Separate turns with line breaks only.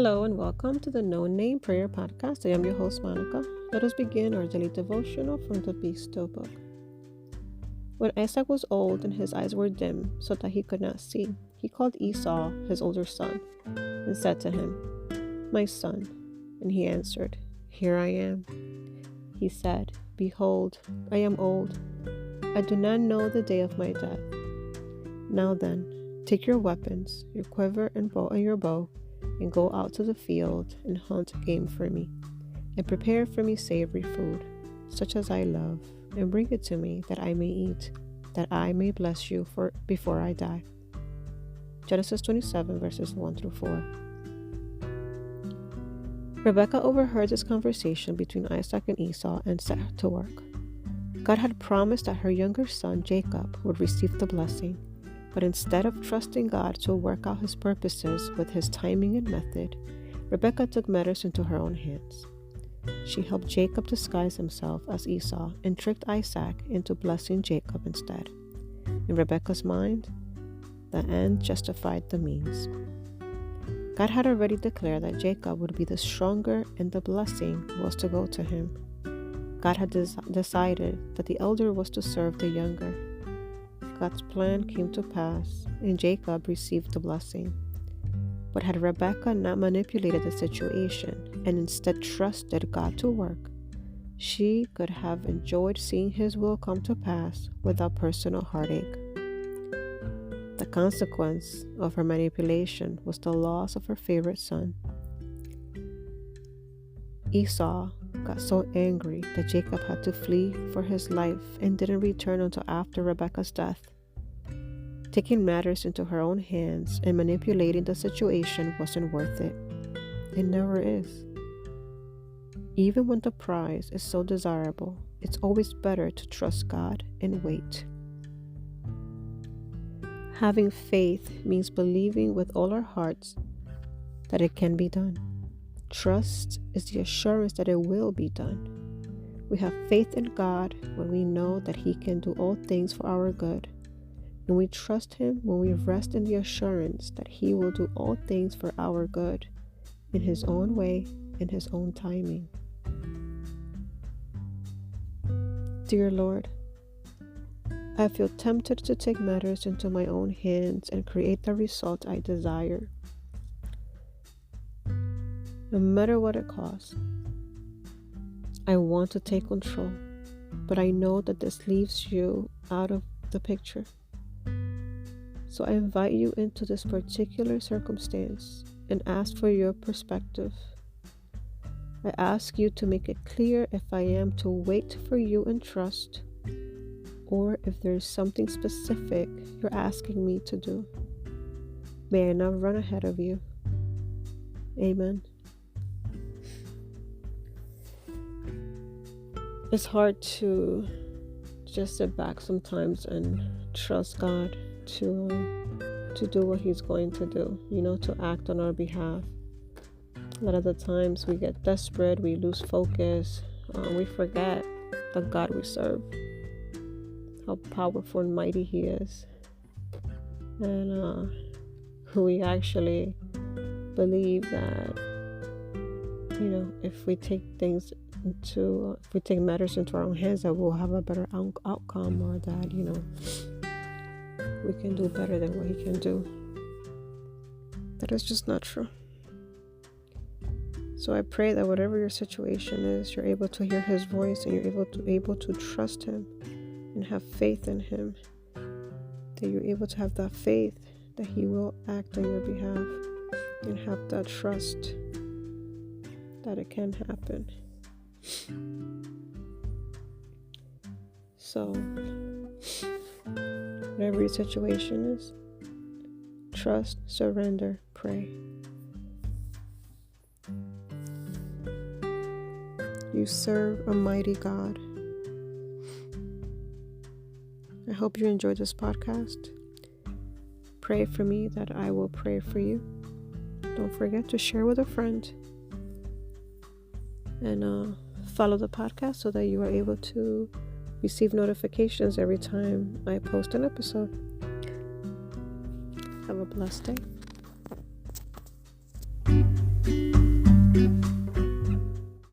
Hello and welcome to the No Name Prayer Podcast. I am your host, Monica. Let us begin our daily devotional from the Be Still book. When Isaac was old and his eyes were dim so that he could not see, he called Esau, his older son, and said to him, "My son." And he answered, "Here I am." He said, "Behold, I am old. I do not know the day of my death. Now then, take your weapons, your quiver and your bow, and go out to the field and hunt game for me, and prepare for me savory food, such as I love, and bring it to me that I may eat, that I may bless you before I die." Genesis 27 verses 1 through 4. Rebekah overheard this conversation between Isaac and Esau and set to work. God had promised that her younger son Jacob would receive the blessing, but instead of trusting God to work out his purposes with his timing and method, Rebekah took matters into her own hands. She helped Jacob disguise himself as Esau and tricked Isaac into blessing Jacob instead. In Rebekah's mind, the end justified the means. God had already declared that Jacob would be the stronger and the blessing was to go to him. God had decided that the elder was to serve the younger. God's plan came to pass, and Jacob received the blessing. But had Rebekah not manipulated the situation and instead trusted God to work, she could have enjoyed seeing his will come to pass without personal heartache. The consequence of her manipulation was the loss of her favorite son. Esau got so angry that Jacob had to flee for his life and didn't return until after Rebekah's death. Taking matters into her own hands and manipulating the situation wasn't worth it. It never is. Even when the prize is so desirable, it's always better to trust God and wait. Having faith means believing with all our hearts that it can be done. Trust is the assurance that it will be done. We have faith in God when we know that He can do all things for our good. And we trust Him when we rest in the assurance that He will do all things for our good, in His own way, in His own timing. Dear Lord, I feel tempted to take matters into my own hands and create the result I desire, no matter what it costs. I want to take control, but I know that this leaves you out of the picture. So I invite you into this particular circumstance and ask for your perspective. I ask you to make it clear if I am to wait for you and trust, or if there is something specific you're asking me to do. May I not run ahead of you. Amen. It's hard to just sit back sometimes and trust God to do what He's going to do, to act on our behalf. A lot of the times we get desperate, we lose focus, we forget the God we serve, how powerful and mighty He is, and we actually believe that if we take matters into our own hands, that we'll have a better outcome, or that we can do better than what He can do. That is just not true. So I pray that whatever your situation is, you're able to hear His voice, and you're able to trust Him and have faith in Him, that you're able to have that faith that He will act on your behalf, and have that trust that it can happen. So whatever your situation is, trust, surrender, pray. You serve a mighty God. I hope you enjoyed this podcast. Pray for me that I will pray for you. Don't forget to share with a friend. And follow the podcast so that you are able to receive notifications every time I post an episode. Have a blessed day.